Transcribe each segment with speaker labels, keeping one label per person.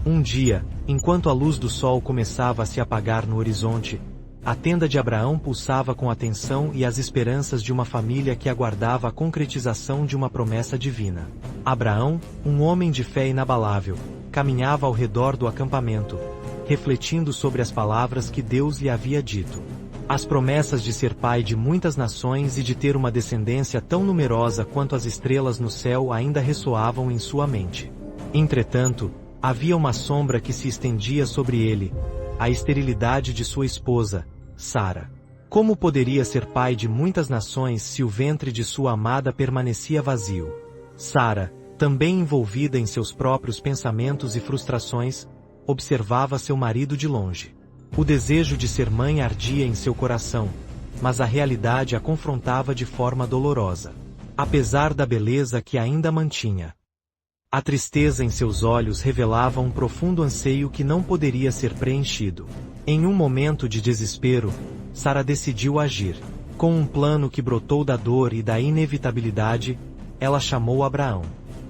Speaker 1: Um dia, enquanto a luz do sol começava a se apagar no horizonte, a tenda de Abraão pulsava com a tensão e as esperanças de uma família que aguardava a concretização de uma promessa divina. Abraão, um homem de fé inabalável, caminhava ao redor do acampamento, refletindo sobre as palavras que Deus lhe havia dito. As promessas de ser pai de muitas nações e de ter uma descendência tão numerosa quanto as estrelas no céu ainda ressoavam em sua mente. Entretanto, havia uma sombra que se estendia sobre ele, a esterilidade de sua esposa, Sara. Como poderia ser pai de muitas nações se o ventre de sua amada permanecia vazio? Sara, também envolvida em seus próprios pensamentos e frustrações, observava seu marido de longe. O desejo de ser mãe ardia em seu coração, mas a realidade a confrontava de forma dolorosa. Apesar da beleza que ainda mantinha, a tristeza em seus olhos revelava um profundo anseio que não poderia ser preenchido. Em um momento de desespero, Sara decidiu agir. Com um plano que brotou da dor e da inevitabilidade, ela chamou Abraão.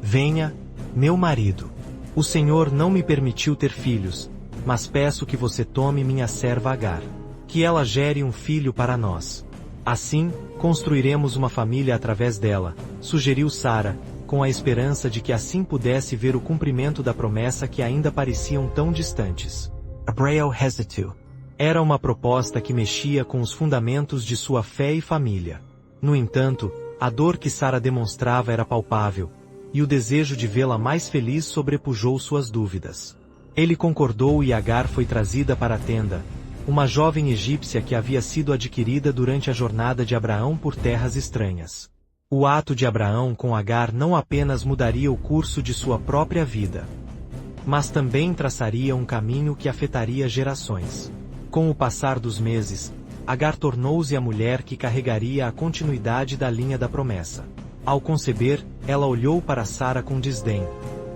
Speaker 1: Venha, meu marido. O Senhor não me permitiu ter filhos, mas peço que você tome minha serva Agar. Que ela gere um filho para nós. Assim, construiremos uma família através dela, sugeriu Sara, com a esperança de que assim pudesse ver o cumprimento da promessa que ainda pareciam tão distantes. Abraão hesitou. Era uma proposta que mexia com os fundamentos de sua fé e família. No entanto, a dor que Sara demonstrava era palpável, e o desejo de vê-la mais feliz sobrepujou suas dúvidas. Ele concordou e Agar foi trazida para a tenda, uma jovem egípcia que havia sido adquirida durante a jornada de Abraão por terras estranhas. O ato de Abraão com Agar não apenas mudaria o curso de sua própria vida, mas também traçaria um caminho que afetaria gerações. Com o passar dos meses, Agar tornou-se a mulher que carregaria a continuidade da linha da promessa. Ao conceber, ela olhou para Sara com desdém,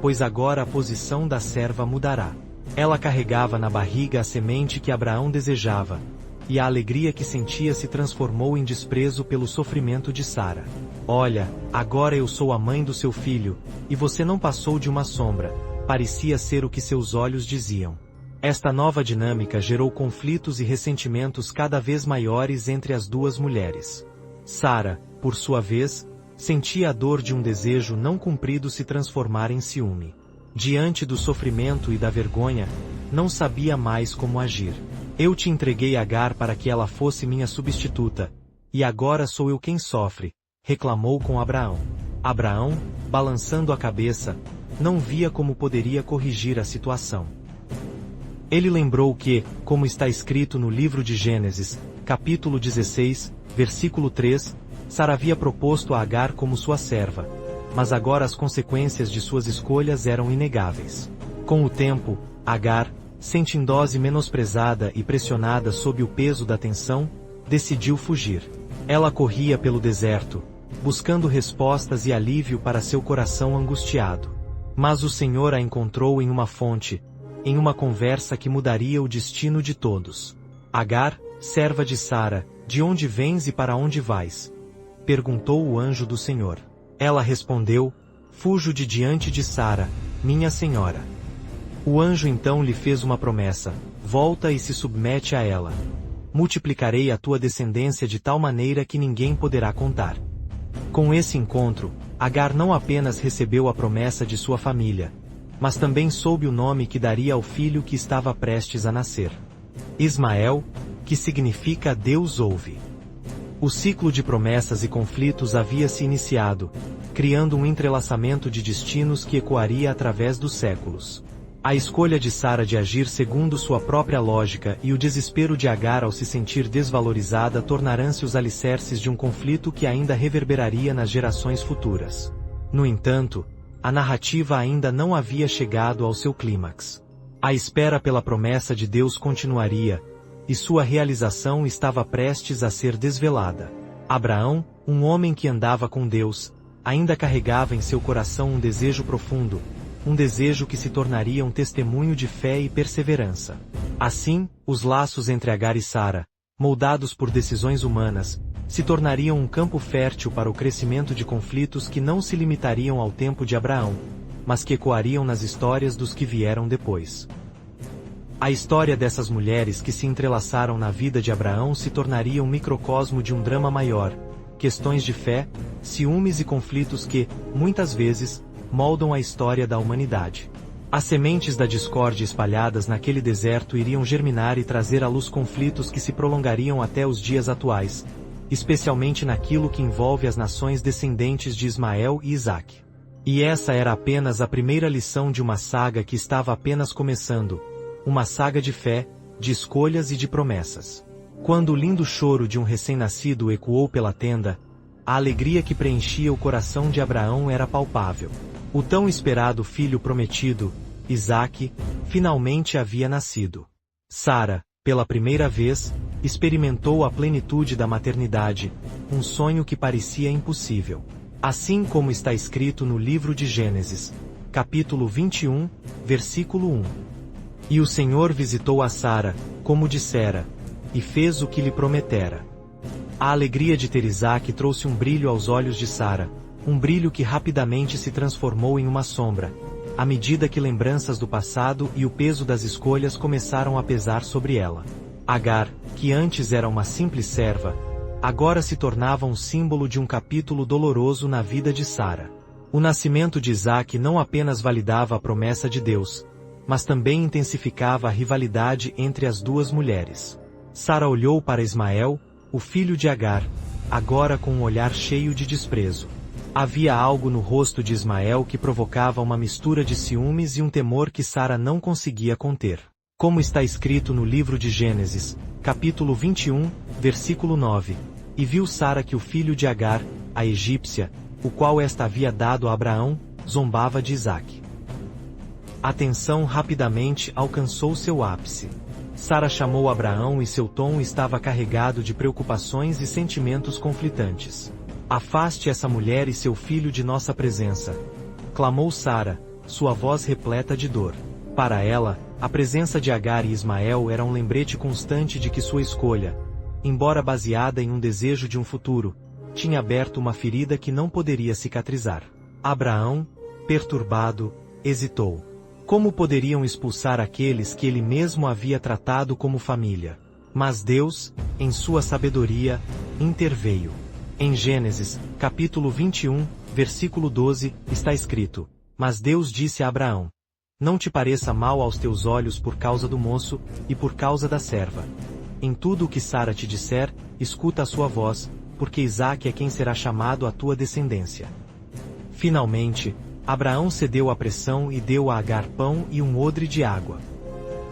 Speaker 1: pois agora a posição da serva mudará. Ela carregava na barriga a semente que Abraão desejava, e a alegria que sentia se transformou em desprezo pelo sofrimento de Sara. Olha, agora eu sou a mãe do seu filho, e você não passou de uma sombra, parecia ser o que seus olhos diziam. Esta nova dinâmica gerou conflitos e ressentimentos cada vez maiores entre as duas mulheres. Sara, por sua vez, sentia a dor de um desejo não cumprido se transformar em ciúme. Diante do sofrimento e da vergonha, não sabia mais como agir. Eu te entreguei Agar para que ela fosse minha substituta, e agora sou eu quem sofre, reclamou com Abraão. Abraão, balançando a cabeça, não via como poderia corrigir a situação. Ele lembrou que, como está escrito no livro de Gênesis, capítulo 16, versículo 3, Sara havia proposto a Agar como sua serva, mas agora as consequências de suas escolhas eram inegáveis. Com o tempo, Agar, sentindo-se menosprezada e pressionada sob o peso da tensão, decidiu fugir. Ela corria pelo deserto, buscando respostas e alívio para seu coração angustiado. Mas o Senhor a encontrou em uma fonte, em uma conversa que mudaria o destino de todos. Agar, serva de Sara, de onde vens e para onde vais? Perguntou o anjo do Senhor. Ela respondeu, fujo de diante de Sara, minha senhora. O anjo então lhe fez uma promessa, volta e se submete a ela. Multiplicarei a tua descendência de tal maneira que ninguém poderá contar. Com esse encontro, Agar não apenas recebeu a promessa de sua família, mas também soube o nome que daria ao filho que estava prestes a nascer. Ismael, que significa Deus ouve. O ciclo de promessas e conflitos havia se iniciado, criando um entrelaçamento de destinos que ecoaria através dos séculos. A escolha de Sara de agir segundo sua própria lógica e o desespero de Agar ao se sentir desvalorizada tornarão-se os alicerces de um conflito que ainda reverberaria nas gerações futuras. No entanto, a narrativa ainda não havia chegado ao seu clímax. A espera pela promessa de Deus continuaria, e sua realização estava prestes a ser desvelada. Abraão, um homem que andava com Deus, ainda carregava em seu coração um desejo profundo, um desejo que se tornaria um testemunho de fé e perseverança. Assim, os laços entre Agar e Sara, moldados por decisões humanas, se tornariam um campo fértil para o crescimento de conflitos que não se limitariam ao tempo de Abraão, mas que ecoariam nas histórias dos que vieram depois. A história dessas mulheres que se entrelaçaram na vida de Abraão se tornaria um microcosmo de um drama maior, questões de fé, ciúmes e conflitos que, muitas vezes, moldam a história da humanidade. As sementes da discórdia espalhadas naquele deserto iriam germinar e trazer à luz conflitos que se prolongariam até os dias atuais, especialmente naquilo que envolve as nações descendentes de Ismael e Isaque. E essa era apenas a primeira lição de uma saga que estava apenas começando, uma saga de fé, de escolhas e de promessas. Quando o lindo choro de um recém-nascido ecoou pela tenda, a alegria que preenchia o coração de Abraão era palpável. O tão esperado filho prometido, Isaque, finalmente havia nascido. Sara, pela primeira vez, experimentou a plenitude da maternidade, um sonho que parecia impossível. Assim como está escrito no livro de Gênesis, capítulo 21, versículo 1. E o Senhor visitou a Sara, como dissera, e fez o que lhe prometera. A alegria de ter Isaque trouxe um brilho aos olhos de Sara, um brilho que rapidamente se transformou em uma sombra, à medida que lembranças do passado e o peso das escolhas começaram a pesar sobre ela. Agar, que antes era uma simples serva, agora se tornava um símbolo de um capítulo doloroso na vida de Sara. O nascimento de Isaque não apenas validava a promessa de Deus, mas também intensificava a rivalidade entre as duas mulheres. Sara olhou para Ismael, o filho de Agar, agora com um olhar cheio de desprezo. Havia algo no rosto de Ismael que provocava uma mistura de ciúmes e um temor que Sara não conseguia conter. Como está escrito no livro de Gênesis, capítulo 21, versículo 9, e viu Sara que o filho de Agar, a egípcia, o qual esta havia dado a Abraão, zombava de Isaque. A tensão rapidamente alcançou seu ápice. Sara chamou Abraão e seu tom estava carregado de preocupações e sentimentos conflitantes. Afaste essa mulher e seu filho de nossa presença, clamou Sara, sua voz repleta de dor. Para ela, a presença de Agar e Ismael era um lembrete constante de que sua escolha, embora baseada em um desejo de um futuro, tinha aberto uma ferida que não poderia cicatrizar. Abraão, perturbado, hesitou. Como poderiam expulsar aqueles que ele mesmo havia tratado como família? Mas Deus, em sua sabedoria, interveio. Em Gênesis, capítulo 21, versículo 12, está escrito: Mas Deus disse a Abraão: Não te pareça mal aos teus olhos por causa do moço, e por causa da serva. Em tudo o que Sara te disser, escuta a sua voz, porque Isaque é quem será chamado a tua descendência. Finalmente, Abraão cedeu à pressão e deu a Agar pão e um odre de água.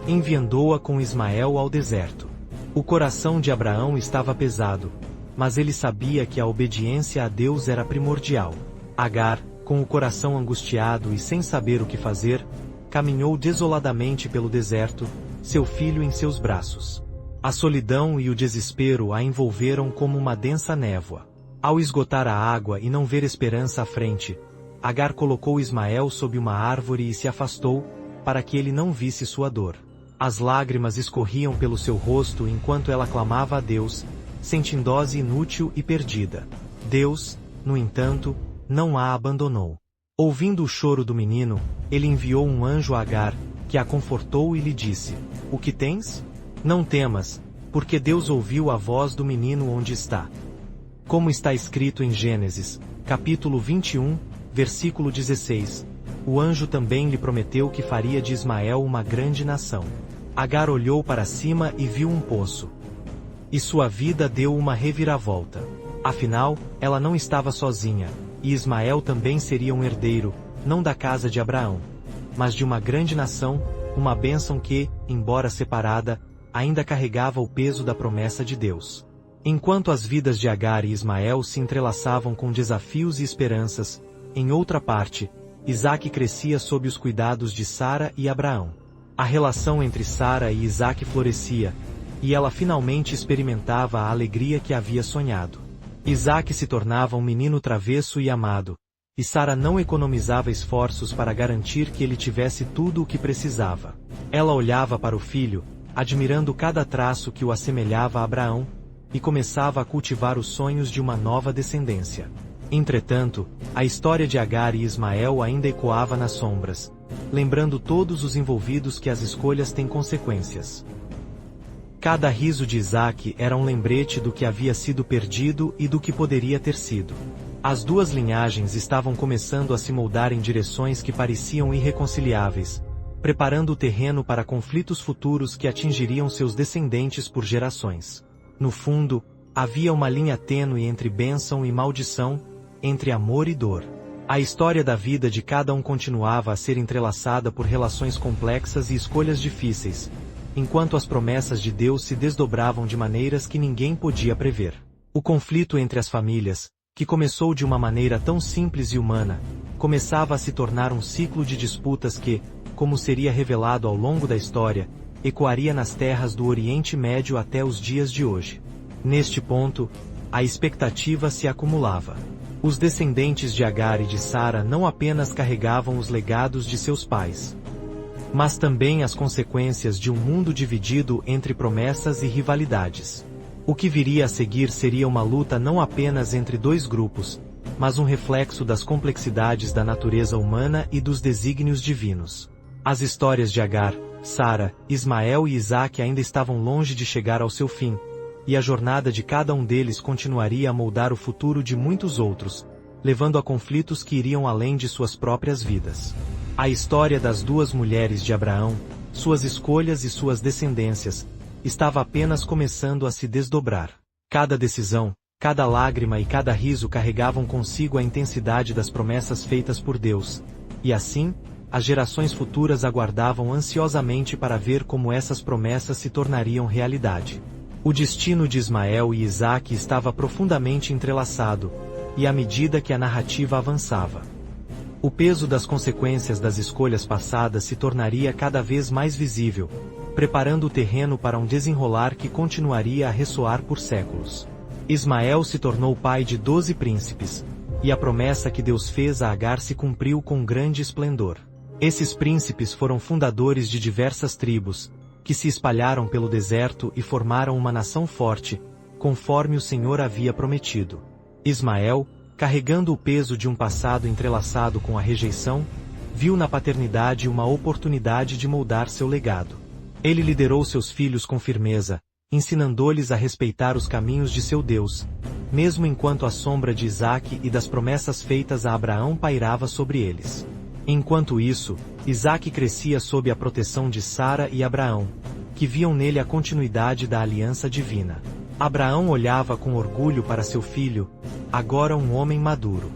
Speaker 1: Enviando-a com Ismael ao deserto. O coração de Abraão estava pesado, mas ele sabia que a obediência a Deus era primordial. Agar, com o coração angustiado e sem saber o que fazer, caminhou desoladamente pelo deserto, seu filho em seus braços. A solidão e o desespero a envolveram como uma densa névoa. Ao esgotar a água e não ver esperança à frente, Agar colocou Ismael sob uma árvore e se afastou, para que ele não visse sua dor. As lágrimas escorriam pelo seu rosto enquanto ela clamava a Deus, sentindo-se inútil e perdida. Deus, no entanto, não a abandonou. Ouvindo o choro do menino, ele enviou um anjo a Agar, que a confortou e lhe disse: O que tens? Não temas, porque Deus ouviu a voz do menino onde está. Como está escrito em Gênesis, capítulo 21, versículo 16, o anjo também lhe prometeu que faria de Ismael uma grande nação. Agar olhou para cima e viu um poço. E sua vida deu uma reviravolta. Afinal, ela não estava sozinha, e Ismael também seria um herdeiro, não da casa de Abraão, mas de uma grande nação, uma bênção que, embora separada, ainda carregava o peso da promessa de Deus. Enquanto as vidas de Agar e Ismael se entrelaçavam com desafios e esperanças, em outra parte, Isaque crescia sob os cuidados de Sara e Abraão. A relação entre Sara e Isaque florescia, e ela finalmente experimentava a alegria que havia sonhado. Isaque se tornava um menino travesso e amado, e Sara não economizava esforços para garantir que ele tivesse tudo o que precisava. Ela olhava para o filho, admirando cada traço que o assemelhava a Abraão, e começava a cultivar os sonhos de uma nova descendência. Entretanto, a história de Agar e Ismael ainda ecoava nas sombras, lembrando todos os envolvidos que as escolhas têm consequências. Cada riso de Isaque era um lembrete do que havia sido perdido e do que poderia ter sido. As duas linhagens estavam começando a se moldar em direções que pareciam irreconciliáveis, preparando o terreno para conflitos futuros que atingiriam seus descendentes por gerações. No fundo, havia uma linha tênue entre bênção e maldição, entre amor e dor. A história da vida de cada um continuava a ser entrelaçada por relações complexas e escolhas difíceis, enquanto as promessas de Deus se desdobravam de maneiras que ninguém podia prever. O conflito entre as famílias, que começou de uma maneira tão simples e humana, começava a se tornar um ciclo de disputas que, como seria revelado ao longo da história, ecoaria nas terras do Oriente Médio até os dias de hoje. Neste ponto, a expectativa se acumulava. Os descendentes de Agar e de Sara não apenas carregavam os legados de seus pais, mas também as consequências de um mundo dividido entre promessas e rivalidades. O que viria a seguir seria uma luta não apenas entre dois grupos, mas um reflexo das complexidades da natureza humana e dos desígnios divinos. As histórias de Agar, Sara, Ismael e Isaque ainda estavam longe de chegar ao seu fim, e a jornada de cada um deles continuaria a moldar o futuro de muitos outros, levando a conflitos que iriam além de suas próprias vidas. A história das duas mulheres de Abraão, suas escolhas e suas descendências, estava apenas começando a se desdobrar. Cada decisão, cada lágrima e cada riso carregavam consigo a intensidade das promessas feitas por Deus, e assim, as gerações futuras aguardavam ansiosamente para ver como essas promessas se tornariam realidade. O destino de Ismael e Isaque estava profundamente entrelaçado, e à medida que a narrativa avançava, o peso das consequências das escolhas passadas se tornaria cada vez mais visível, preparando o terreno para um desenrolar que continuaria a ressoar por séculos. Ismael se tornou pai de 12 príncipes, e a promessa que Deus fez a Agar se cumpriu com grande esplendor. Esses príncipes foram fundadores de diversas tribos, que se espalharam pelo deserto e formaram uma nação forte, conforme o Senhor havia prometido. Ismael, carregando o peso de um passado entrelaçado com a rejeição, viu na paternidade uma oportunidade de moldar seu legado. Ele liderou seus filhos com firmeza, ensinando-lhes a respeitar os caminhos de seu Deus, mesmo enquanto a sombra de Isaque e das promessas feitas a Abraão pairava sobre eles. Enquanto isso, Isaque crescia sob a proteção de Sara e Abraão, que viam nele a continuidade da aliança divina. Abraão olhava com orgulho para seu filho, agora um homem maduro.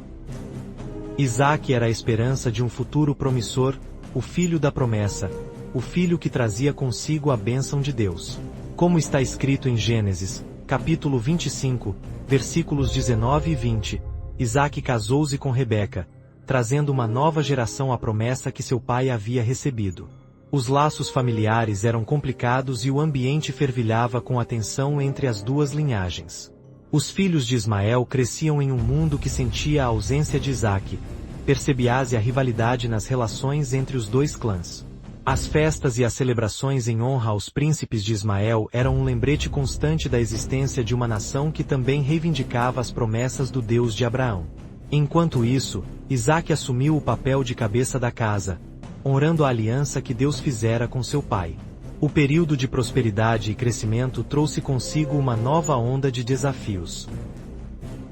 Speaker 1: Isaque era a esperança de um futuro promissor, o filho da promessa, o filho que trazia consigo a bênção de Deus. Como está escrito em Gênesis, capítulo 25, versículos 19 e 20, Isaque casou-se com Rebeca, trazendo uma nova geração à promessa que seu pai havia recebido. Os laços familiares eram complicados e o ambiente fervilhava com a tensão entre as duas linhagens. Os filhos de Ismael cresciam em um mundo que sentia a ausência de Isaque, percebia-se a rivalidade nas relações entre os dois clãs. As festas e as celebrações em honra aos príncipes de Ismael eram um lembrete constante da existência de uma nação que também reivindicava as promessas do Deus de Abraão. Enquanto isso, Isaque assumiu o papel de cabeça da casa, honrando a aliança que Deus fizera com seu pai. O período de prosperidade e crescimento trouxe consigo uma nova onda de desafios.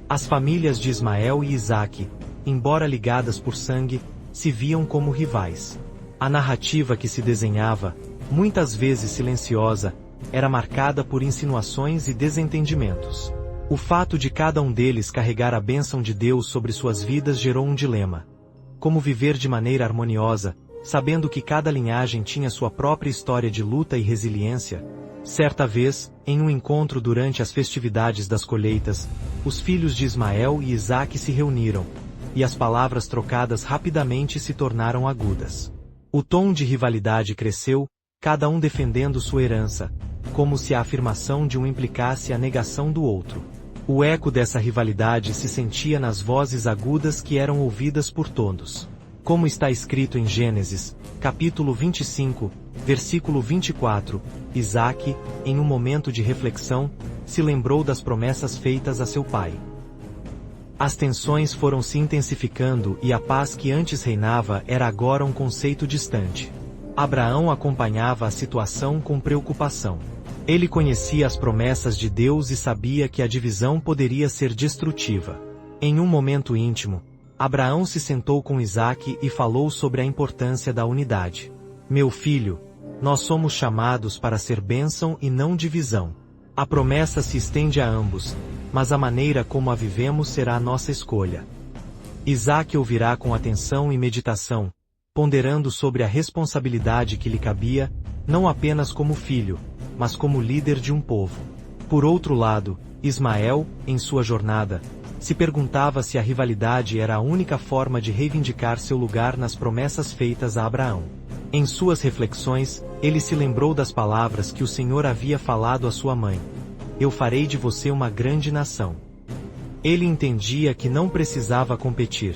Speaker 1: As famílias de Ismael e Isaque, embora ligadas por sangue, se viam como rivais. A narrativa que se desenhava, muitas vezes silenciosa, era marcada por insinuações e desentendimentos. O fato de cada um deles carregar a bênção de Deus sobre suas vidas gerou um dilema. Como viver de maneira harmoniosa, sabendo que cada linhagem tinha sua própria história de luta e resiliência? Certa vez, em um encontro durante as festividades das colheitas, os filhos de Ismael e Isaque se reuniram, e as palavras trocadas rapidamente se tornaram agudas. O tom de rivalidade cresceu, cada um defendendo sua herança, como se a afirmação de um implicasse a negação do outro. O eco dessa rivalidade se sentia nas vozes agudas que eram ouvidas por todos. Como está escrito em Gênesis, capítulo 25, versículo 24, Isaque, em um momento de reflexão, se lembrou das promessas feitas a seu pai. As tensões foram se intensificando e a paz que antes reinava era agora um conceito distante. Abraão acompanhava a situação com preocupação. Ele conhecia as promessas de Deus e sabia que a divisão poderia ser destrutiva. Em um momento íntimo, Abraão se sentou com Isaque e falou sobre a importância da unidade. Meu filho, nós somos chamados para ser bênção e não divisão. A promessa se estende a ambos, mas a maneira como a vivemos será a nossa escolha. Isaque ouvirá com atenção e meditação, ponderando sobre a responsabilidade que lhe cabia, não apenas como filho, mas como líder de um povo. Por outro lado, Ismael, em sua jornada, se perguntava se a rivalidade era a única forma de reivindicar seu lugar nas promessas feitas a Abraão. Em suas reflexões, ele se lembrou das palavras que o Senhor havia falado à sua mãe: eu farei de você uma grande nação. Ele entendia que não precisava competir,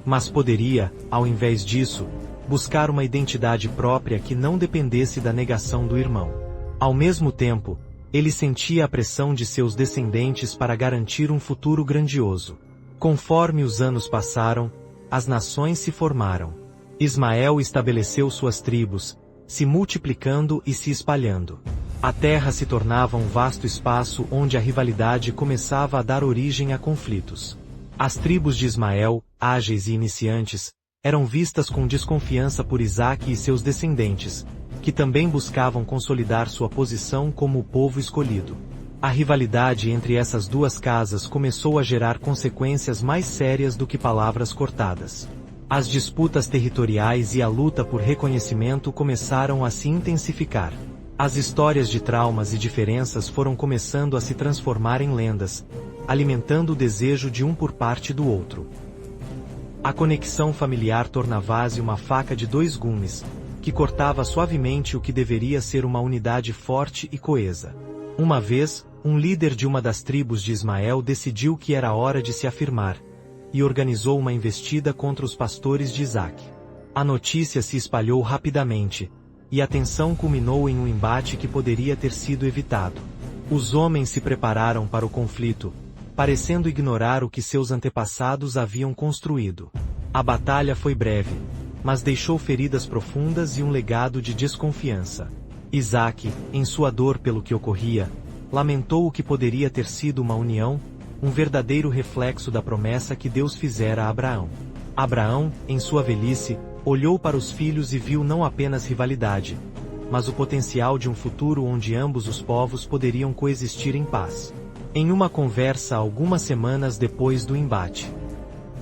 Speaker 1: mas poderia, ao invés disso, buscar uma identidade própria que não dependesse da negação do irmão. Ao mesmo tempo, ele sentia a pressão de seus descendentes para garantir um futuro grandioso. Conforme os anos passaram, as nações se formaram. Ismael estabeleceu suas tribos, se multiplicando e se espalhando. A terra se tornava um vasto espaço onde a rivalidade começava a dar origem a conflitos. As tribos de Ismael, ágeis e iniciantes, eram vistas com desconfiança por Isaque e seus descendentes, que também buscavam consolidar sua posição como o povo escolhido. A rivalidade entre essas duas casas começou a gerar consequências mais sérias do que palavras cortadas. As disputas territoriais e a luta por reconhecimento começaram a se intensificar. As histórias de traumas e diferenças foram começando a se transformar em lendas, alimentando o desejo de um por parte do outro. A conexão familiar tornava-se uma faca de dois gumes, que cortava suavemente o que deveria ser uma unidade forte e coesa. Uma vez, um líder de uma das tribos de Ismael decidiu que era hora de se afirmar, e organizou uma investida contra os pastores de Isaque. A notícia se espalhou rapidamente, e a tensão culminou em um embate que poderia ter sido evitado. Os homens se prepararam para o conflito, parecendo ignorar o que seus antepassados haviam construído. A batalha foi breve, mas deixou feridas profundas e um legado de desconfiança. Isaque, em sua dor pelo que ocorria, lamentou o que poderia ter sido uma união, um verdadeiro reflexo da promessa que Deus fizera a Abraão. Abraão, em sua velhice, olhou para os filhos e viu não apenas rivalidade, mas o potencial de um futuro onde ambos os povos poderiam coexistir em paz. Em uma conversa algumas semanas depois do embate,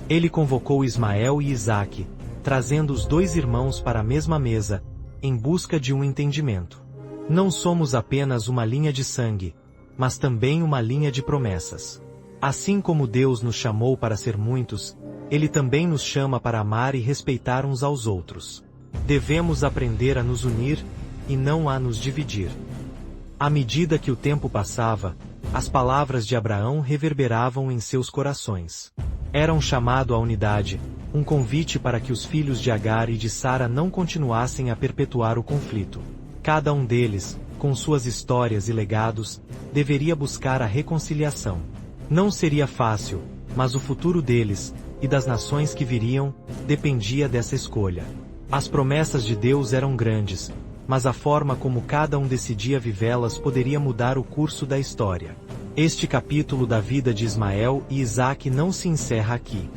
Speaker 1: ele convocou Ismael e Isaque, trazendo os dois irmãos para a mesma mesa, em busca de um entendimento. Não somos apenas uma linha de sangue, mas também uma linha de promessas. Assim como Deus nos chamou para ser muitos, Ele também nos chama para amar e respeitar uns aos outros. Devemos aprender a nos unir, e não a nos dividir. À medida que o tempo passava, as palavras de Abraão reverberavam em seus corações. Era um chamado à unidade, um convite para que os filhos de Agar e de Sara não continuassem a perpetuar o conflito. Cada um deles, com suas histórias e legados, deveria buscar a reconciliação. Não seria fácil, mas o futuro deles, e das nações que viriam, dependia dessa escolha. As promessas de Deus eram grandes, mas a forma como cada um decidia vivê-las poderia mudar o curso da história. Este capítulo da vida de Ismael e Isaque não se encerra aqui.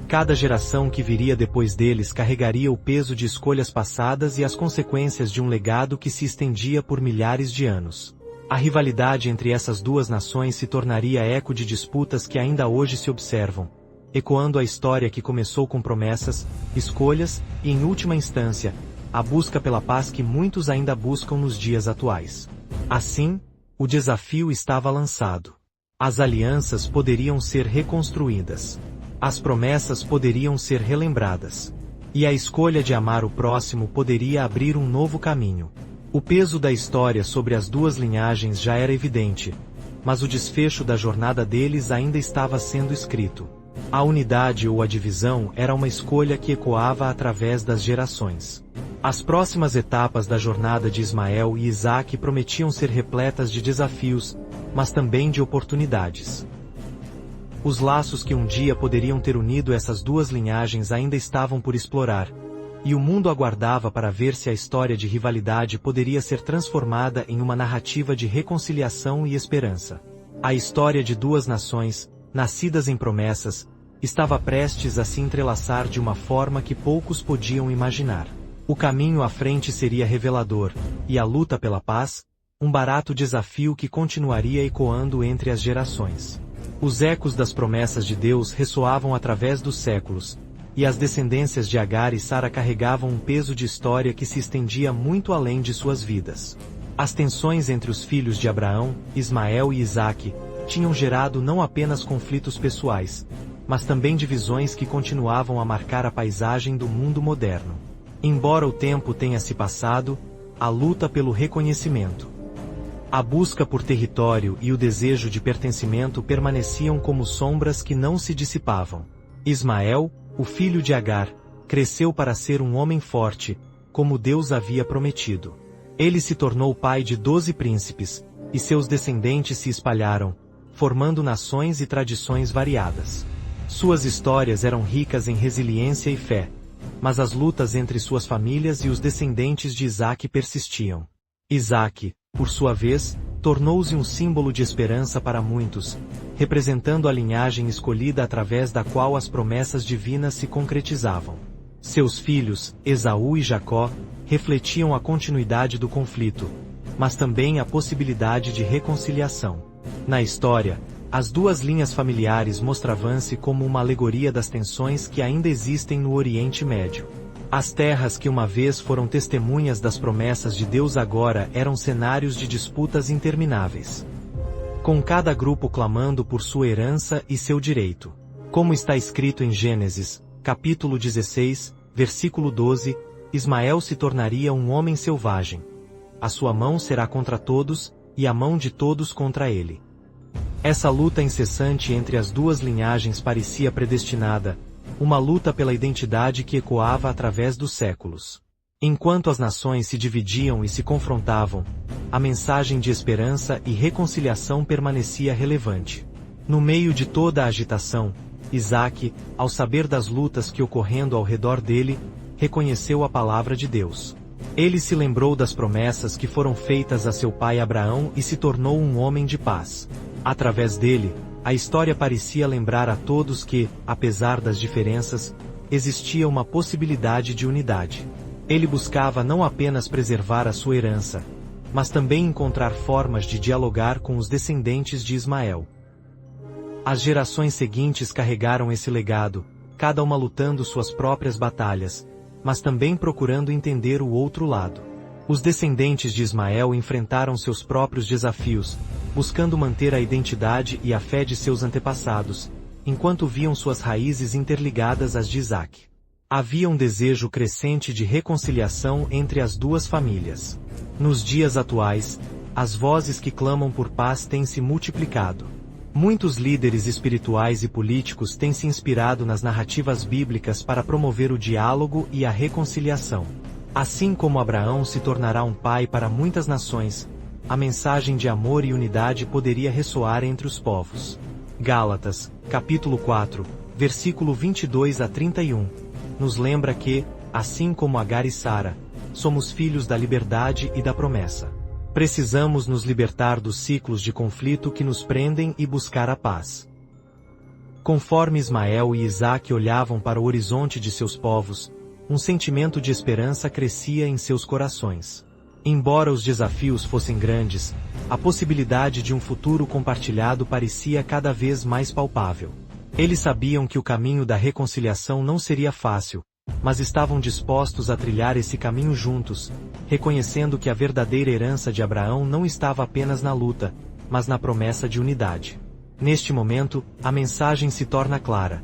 Speaker 1: Cada geração que viria depois deles carregaria o peso de escolhas passadas e as consequências de um legado que se estendia por milhares de anos. A rivalidade entre essas duas nações se tornaria eco de disputas que ainda hoje se observam, ecoando a história que começou com promessas, escolhas e, em última instância, a busca pela paz que muitos ainda buscam nos dias atuais. Assim, o desafio estava lançado. As alianças poderiam ser reconstruídas. As promessas poderiam ser relembradas. E a escolha de amar o próximo poderia abrir um novo caminho. O peso da história sobre as duas linhagens já era evidente, mas o desfecho da jornada deles ainda estava sendo escrito. A unidade ou a divisão era uma escolha que ecoava através das gerações. As próximas etapas da jornada de Ismael e Isaque prometiam ser repletas de desafios, mas também de oportunidades. Os laços que um dia poderiam ter unido essas duas linhagens ainda estavam por explorar, e o mundo aguardava para ver se a história de rivalidade poderia ser transformada em uma narrativa de reconciliação e esperança. A história de duas nações, nascidas em promessas, estava prestes a se entrelaçar de uma forma que poucos podiam imaginar. O caminho à frente seria revelador, e a luta pela paz, um barato desafio que continuaria ecoando entre as gerações. Os ecos das promessas de Deus ressoavam através dos séculos, e as descendências de Agar e Sara carregavam um peso de história que se estendia muito além de suas vidas. As tensões entre os filhos de Abraão, Ismael e Isaque, tinham gerado não apenas conflitos pessoais, mas também divisões que continuavam a marcar a paisagem do mundo moderno. Embora o tempo tenha se passado, a luta pelo reconhecimento, a busca por território e o desejo de pertencimento permaneciam como sombras que não se dissipavam. Ismael, o filho de Agar, cresceu para ser um homem forte, como Deus havia prometido. Ele se tornou pai de 12 príncipes, e seus descendentes se espalharam, formando nações e tradições variadas. Suas histórias eram ricas em resiliência e fé, mas as lutas entre suas famílias e os descendentes de Isaque persistiam. Isaque, por sua vez, tornou-se um símbolo de esperança para muitos, representando a linhagem escolhida através da qual as promessas divinas se concretizavam. Seus filhos, Esaú e Jacó, refletiam a continuidade do conflito, mas também a possibilidade de reconciliação. Na história, as duas linhas familiares mostravam-se como uma alegoria das tensões que ainda existem no Oriente Médio. As terras que uma vez foram testemunhas das promessas de Deus agora eram cenários de disputas intermináveis, com cada grupo clamando por sua herança e seu direito. Como está escrito em Gênesis, capítulo 16, versículo 12, Ismael se tornaria um homem selvagem. A sua mão será contra todos, e a mão de todos contra ele. Essa luta incessante entre as duas linhagens parecia predestinada, uma luta pela identidade que ecoava através dos séculos. Enquanto as nações se dividiam e se confrontavam, a mensagem de esperança e reconciliação permanecia relevante. No meio de toda a agitação, Isaque, ao saber das lutas que ocorrendo ao redor dele, reconheceu a palavra de Deus. Ele se lembrou das promessas que foram feitas a seu pai Abraão e se tornou um homem de paz. Através dele, a história parecia lembrar a todos que, apesar das diferenças, existia uma possibilidade de unidade. Ele buscava não apenas preservar a sua herança, mas também encontrar formas de dialogar com os descendentes de Ismael. As gerações seguintes carregaram esse legado, cada uma lutando suas próprias batalhas, mas também procurando entender o outro lado. Os descendentes de Ismael enfrentaram seus próprios desafios, buscando manter a identidade e a fé de seus antepassados, enquanto viam suas raízes interligadas às de Isaque. Havia um desejo crescente de reconciliação entre as duas famílias. Nos dias atuais, as vozes que clamam por paz têm se multiplicado. Muitos líderes espirituais e políticos têm se inspirado nas narrativas bíblicas para promover o diálogo e a reconciliação. Assim como Abraão se tornará um pai para muitas nações, a mensagem de amor e unidade poderia ressoar entre os povos. Gálatas, capítulo 4, versículo 22 a 31, nos lembra que, assim como Agar e Sara, somos filhos da liberdade e da promessa. Precisamos nos libertar dos ciclos de conflito que nos prendem e buscar a paz. Conforme Ismael e Isaque olhavam para o horizonte de seus povos, um sentimento de esperança crescia em seus corações. Embora os desafios fossem grandes, a possibilidade de um futuro compartilhado parecia cada vez mais palpável. Eles sabiam que o caminho da reconciliação não seria fácil, mas estavam dispostos a trilhar esse caminho juntos, reconhecendo que a verdadeira herança de Abraão não estava apenas na luta, mas na promessa de unidade. Neste momento, a mensagem se torna clara.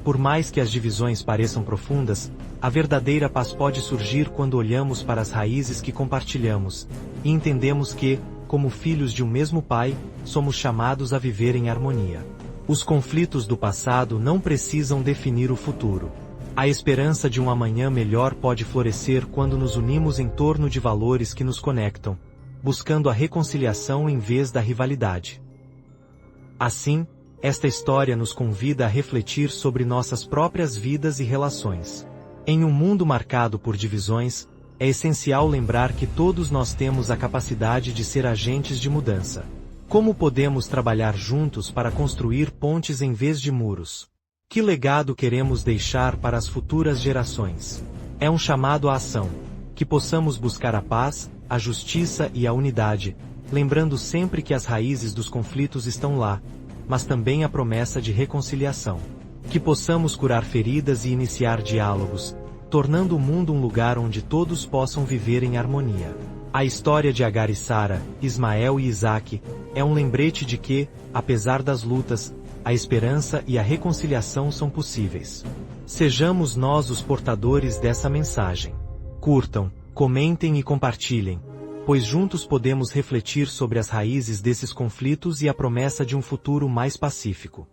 Speaker 1: Por mais que as divisões pareçam profundas, a verdadeira paz pode surgir quando olhamos para as raízes que compartilhamos, e entendemos que, como filhos de um mesmo Pai, somos chamados a viver em harmonia. Os conflitos do passado não precisam definir o futuro. A esperança de um amanhã melhor pode florescer quando nos unimos em torno de valores que nos conectam, buscando a reconciliação em vez da rivalidade. Assim, Esta história nos convida a refletir sobre nossas próprias vidas e relações. Em um mundo marcado por divisões, é essencial lembrar que todos nós temos a capacidade de ser agentes de mudança. Como podemos trabalhar juntos para construir pontes em vez de muros? Que legado queremos deixar para as futuras gerações? É um chamado à ação. Que possamos buscar a paz, a justiça e a unidade, lembrando sempre que as raízes dos conflitos estão lá, mas também a promessa de reconciliação. Que possamos curar feridas e iniciar diálogos, tornando o mundo um lugar onde todos possam viver em harmonia. A história de Agar e Sara, Ismael e Isaque, é um lembrete de que, apesar das lutas, a esperança e a reconciliação são possíveis. Sejamos nós os portadores dessa mensagem. Curtam, comentem e compartilhem, pois juntos podemos refletir sobre as raízes desses conflitos e a promessa de um futuro mais pacífico.